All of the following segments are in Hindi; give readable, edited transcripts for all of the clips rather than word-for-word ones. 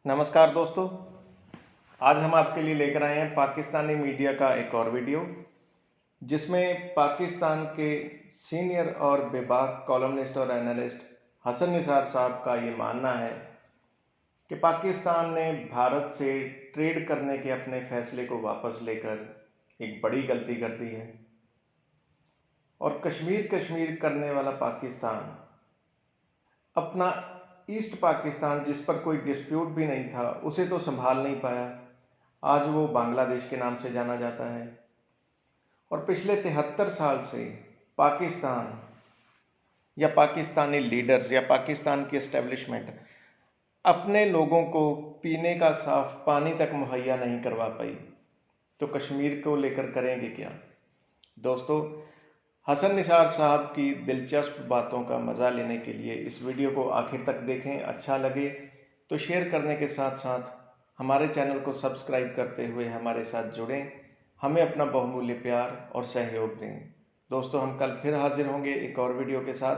नमस्कार दोस्तों। आज हम आपके लिए लेकर आए हैं पाकिस्तानी मीडिया का एक और वीडियो, जिसमें पाकिस्तान के सीनियर और बेबाक कॉलमनिस्ट और एनालिस्ट हसन निसार साहब का ये मानना है कि पाकिस्तान ने भारत से ट्रेड करने के अपने फैसले को वापस लेकर एक बड़ी गलती कर दी है और कश्मीर करने वाला पाकिस्तान अपना ईस्ट पाकिस्तान, जिस पर कोई डिस्प्यूट भी नहीं था, उसे तो संभाल नहीं पाया। आज वो बांग्लादेश के नाम से जाना जाता है और पिछले 73 साल से पाकिस्तान या पाकिस्तानी लीडर्स या पाकिस्तान की एस्टेब्लिशमेंट अपने लोगों को पीने का साफ पानी तक मुहैया नहीं करवा पाई, तो कश्मीर को लेकर करेंगे क्या। दोस्तों, हसन निसार साहब की दिलचस्प बातों का मज़ा लेने के लिए इस वीडियो को आखिर तक देखें। अच्छा लगे तो शेयर करने के साथ साथ हमारे चैनल को सब्सक्राइब करते हुए हमारे साथ जुड़ें, हमें अपना बहुमूल्य प्यार और सहयोग दें। दोस्तों, हम कल फिर हाजिर होंगे एक और वीडियो के साथ।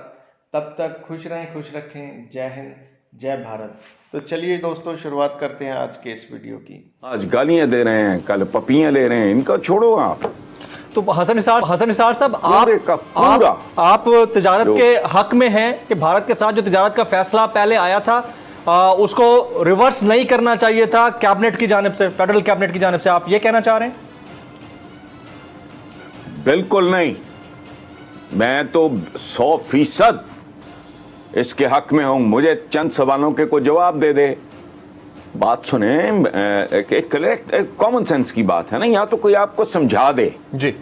तब तक खुश रहें, खुश रखें। जय हिंद, जय भारत। तो चलिए दोस्तों, शुरुआत करते हैं आज के इस वीडियो की। आज गालियां दे रहे हैं, कल पपियां ले रहे हैं, इनका छोड़ो आप। तो हसन निसार साहब, आप तिजारत जो के हक में हैं कि भारत के साथ जो तिजारत का फैसला पहले आया था उसको रिवर्स नहीं करना चाहिए था कैबिनेट की जानिब से, फेडरल कैबिनेट की जानिब से, आप ये कहना चाह रहे हैं? बिल्कुल नहीं। मैं तो 100% इसके हक में हूं। मुझे चंद सवालों के को जवाब दे दे। बात सुने, एक कॉमन सेंस की बात है ना, या तो कोई आपको समझा दे जी।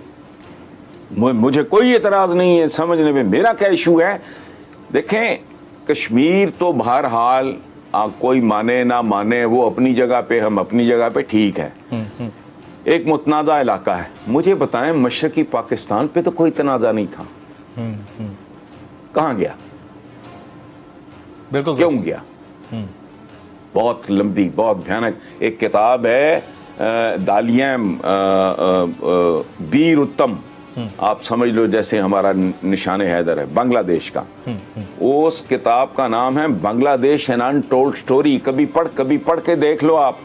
मुझे कोई एतराज नहीं है समझने में। मेरा क्या इशू है, देखें, कश्मीर तो बहरहाल कोई माने ना माने, वो अपनी जगह पे, हम अपनी जगह पे, ठीक है। एक मुतनाज़ा इलाका है। मुझे बताएं, मशरकी पाकिस्तान पे तो कोई तनाज़ा नहीं था। कहाँ गया? बिल्कुल, क्यों गया? बहुत लंबी, बहुत भयानक एक किताब है, दालियां बीर उत्तम, आप समझ लो जैसे हमारा निशान हैदर है, बांग्लादेश का। उस किताब का नाम है बांग्लादेश एन अनटोल्ड स्टोरी। कभी पढ़ के देख लो आप।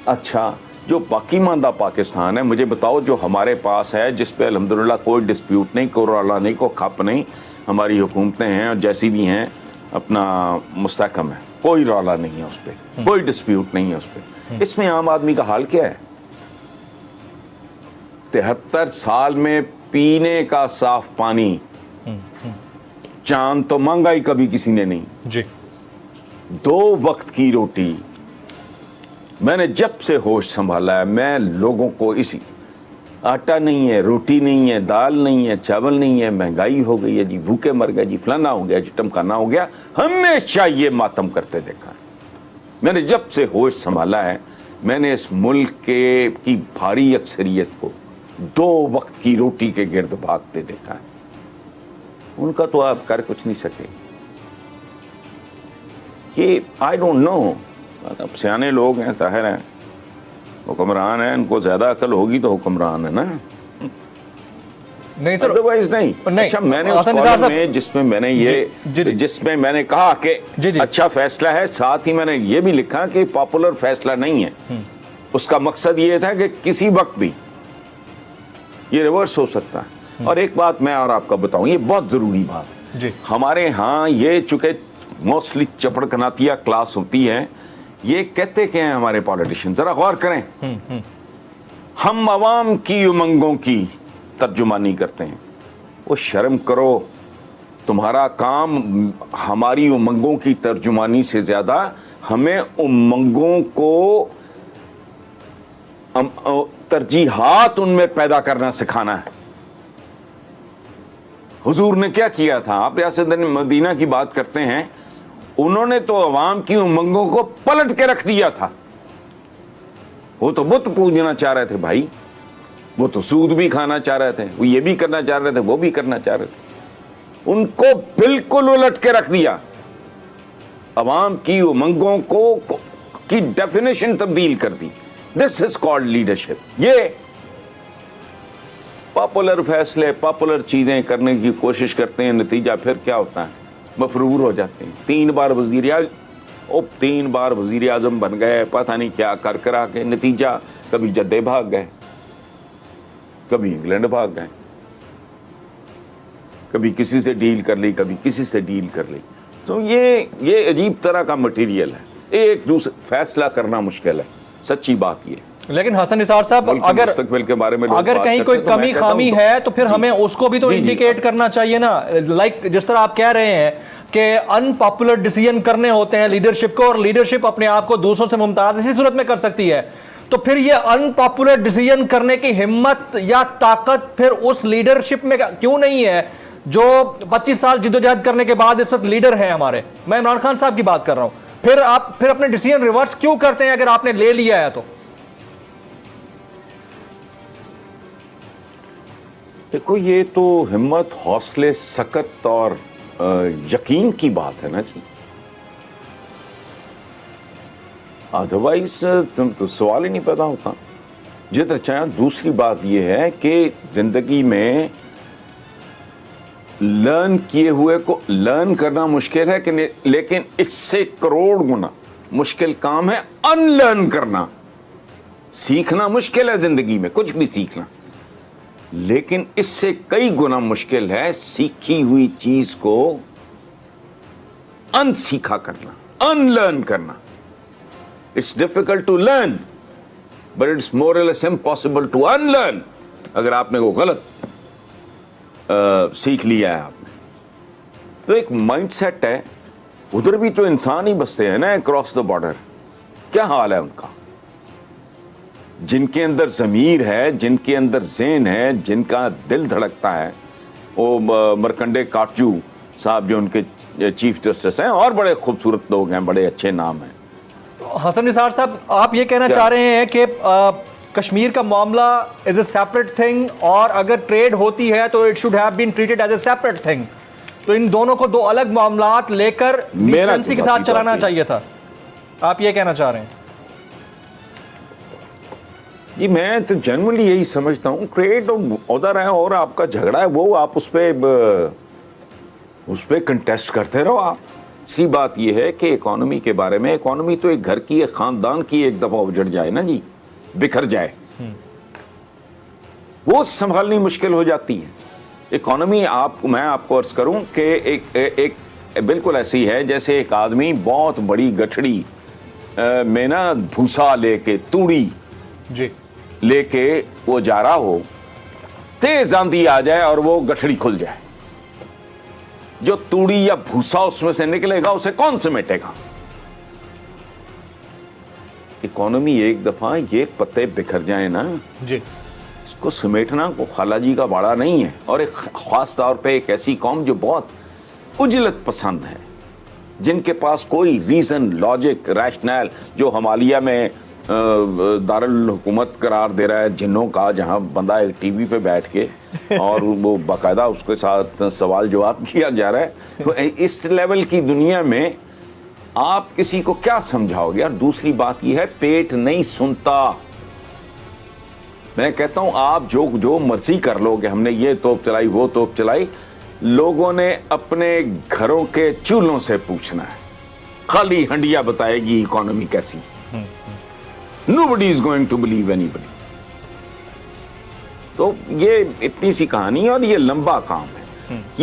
अच्छा, जो बाकी मानदा पाकिस्तान है, मुझे बताओ, जो हमारे पास है, जिस पे अल्हम्दुलिल्लाह कोई डिस्प्यूट नहीं, कोई रौला नहीं, कोई खप नहीं, हमारी हुकूमतें हैं और जैसी भी हैं अपना मुस्तहकम है, कोई रौला नहीं है उस पर, कोई डिस्प्यूट नहीं है उस पर। इसमें आम आदमी का हाल क्या है? 73 साल में पीने का साफ पानी, चांद तो मांगा ही कभी किसी ने नहीं जी। 2 वक्त की रोटी। मैंने जब से होश संभाला है, मैं लोगों को इसी, आटा नहीं है, रोटी नहीं है, दाल नहीं है, चावल नहीं है, महंगाई हो गई है जी, भूखे मर गए जी, फलाना हो गया जी, टमकाना हो गया, हमेशा ये मातम करते देखा है। मैंने जब से होश संभाला है, मैंने इस मुल्क की भारी अक्सरियत को 2 वक्त की रोटी के गिर्द भागते देखा है। उनका तो आप कर कुछ नहीं सके। ये आई डोंट नो, अब सियाने लोग हैं, जाहिर है, हुक्मरान है, इनको ज्यादा अकल होगी तो हुक्मरान है ना, नहीं सर, अदरवाइज नहीं। अच्छा, मैंने उस कॉलम में जिसमें मैंने ये जिसमें मैंने कहा कि अच्छा फैसला है, साथ ही मैंने ये भी लिखा कि पॉपुलर फैसला नहीं है। उसका मकसद ये था कि किसी वक्त भी ये रिवर्स हो सकता है। और एक बात मैं और आपको बताऊं, ये बहुत जरूरी बात जी। हमारे यहाँ ये चूंकि मोस्टली चपड़कनातिया क्लास होती है, ये कहते क्या हैं हमारे पॉलिटिशियन, जरा गौर करें। हम अवाम की उमंगों की तर्जुमानी करते हैं। वो शर्म करो, तुम्हारा काम हमारी उमंगों की तर्जुमानी से ज्यादा हमें उमंगों को तरजीहात उनमें पैदा करना सिखाना है। हुजूर ने क्या किया था? आप रियासत मदीना की बात करते हैं, उन्होंने तो अवाम की उमंगों को पलट के रख दिया था। वो तो बुत पूजना चाह रहे थे भाई, वो तो सूद भी खाना चाह रहे थे, वो ये भी करना चाह रहे थे, वो भी करना चाह रहे थे। उनको बिल्कुल उलट के रख दिया। अवाम की उमंगों को की डेफिनेशन तब्दील कर दी। This is called leadership. ये पॉपुलर फैसले, पॉपुलर चीजें करने की कोशिश करते हैं, नतीजा फिर क्या होता है? मफरूर हो जाते हैं। 3 बार वजीर वो 3 बार वजीर आजम बन गए, पता नहीं क्या कर करा के, नतीजा कभी जद्दे भाग गए, कभी इंग्लैंड भाग गए, कभी किसी से डील कर ली, कभी किसी से डील कर ली। तो ये अजीब तरह का मटेरियल है, एक दूसरे फैसला करना मुश्किल है, सच्ची बात ये। लेकिन हसन निसार साहब, अगर मुस्तकबिल के बारे में अगर कहीं कोई कमी खामी है तो फिर हमें उसको भी तो इंडिकेट करना चाहिए ना। लाइक जिस तरह आप कह रहे हैं कि अनपॉपुलर डिसीजन करने होते हैं लीडरशिप को, और लीडरशिप अपने आप को दूसरों से मुमताज इसी सूरत में कर सकती है, तो फिर ये अनपॉपुलर डिसीजन करने की हिम्मत या ताकत फिर उस लीडरशिप में क्यों नहीं है जो 25 साल जिद्दोजहद करने के बाद इस वक्त लीडर है हमारे। मैं इमरान खान साहब की बात कर रहा हूं। फिर आप अपने डिसीजन रिवर्स क्यों करते हैं अगर आपने ले लिया है तो? देखो, ये तो हिम्मत, हौसले, सकत और यकीन की बात है ना जी। अदरवाइज तो सवाल ही नहीं पैदा होता। जितना चाहे। दूसरी बात यह है कि जिंदगी में लर्न किए हुए को लर्न करना मुश्किल है, कि लेकिन इससे करोड़ गुना मुश्किल काम है अनलर्न करना। सीखना मुश्किल है जिंदगी में, कुछ भी सीखना, लेकिन इससे कई गुना मुश्किल है सीखी हुई चीज को अनसीखा करना, अनलर्न करना। It's difficult to learn but it's more or less impossible to unlearn. अगर आपने वो गलत सीख लिया है आपने, तो एक माइंडसेट है। उधर भी तो इंसान ही बसते हैं ना क्रॉस द बॉर्डर। क्या हाल है उनका? जिनके अंदर ज़मीर है, जिनके अंदर ज़हन है, जिनका दिल धड़कता है, वो मरकंडे काटजू साहब जो उनके चीफ जस्टिस हैं, और बड़े खूबसूरत लोग हैं, बड़े अच्छे नाम हैं। हसन निसार साहब, आप ये कहना चाह रहे हैं कि कश्मीर का मामला इज ए सेपरेट थिंग, और अगर ट्रेड होती है तो it should have been treated as a separate thing. तो इन दोनों को दो अलग मामलात लेकर डिसेंसी के साथ चलाना चाहिए था, आप ये कहना चाह रहे हैं? जी, मैं तो जनरली यही समझता हूँ। ट्रेड उधर है और आपका झगड़ा है, वो आप उस पर कंटेस्ट करते रहो। आप सी बात यह है कि इकोनॉमी के बारे में, इकोनॉमी तो एक घर की, एक खानदान की एक दफा उजड़ जाए ना जी, बिखर जाए, वो संभालनी मुश्किल हो जाती है। इकोनॉमी मैं आपको अर्ज करूं कि एक बिल्कुल ऐसी है जैसे एक आदमी बहुत बड़ी गठड़ी में ना भूसा लेके, तूड़ी जी लेके वो जा रहा हो, तेज आंधी आ जाए और वो गठड़ी खुल जाए, जो तूड़ी या भूसा उसमें से निकलेगा उसे कौन समेटेगा? इकोनॉमी एक दफा ये पत्ते बिखर जाए ना जी, इसको समेटना को खालाजी का बाड़ा नहीं है। और एक खास तौर पे एक ऐसी कौम जो बहुत उजलत पसंद है, जिनके पास कोई रीजन, लॉजिक, रैशनल, जो हिमालय में दारुल हुकूमत करार दे रहा है जिन्नों का, जहां बंदा एक टीवी पे बैठ के और वो बाकायदा उसके साथ सवाल जवाब किया जा रहा है। तो इस लेवल की दुनिया में आप किसी को क्या समझाओगे? और दूसरी बात यह है, पेट नहीं सुनता। मैं कहता हूं आप जो मर्जी कर लो कि हमने ये तोप चलाई, वो तोप चलाई, लोगों ने अपने घरों के चूल्हों से पूछना है। खाली हंडिया बताएगी इकोनॉमी कैसी। Nobody is going to believe anybody। तो ये इतनी सी कहानी है और ये लंबा काम है। ये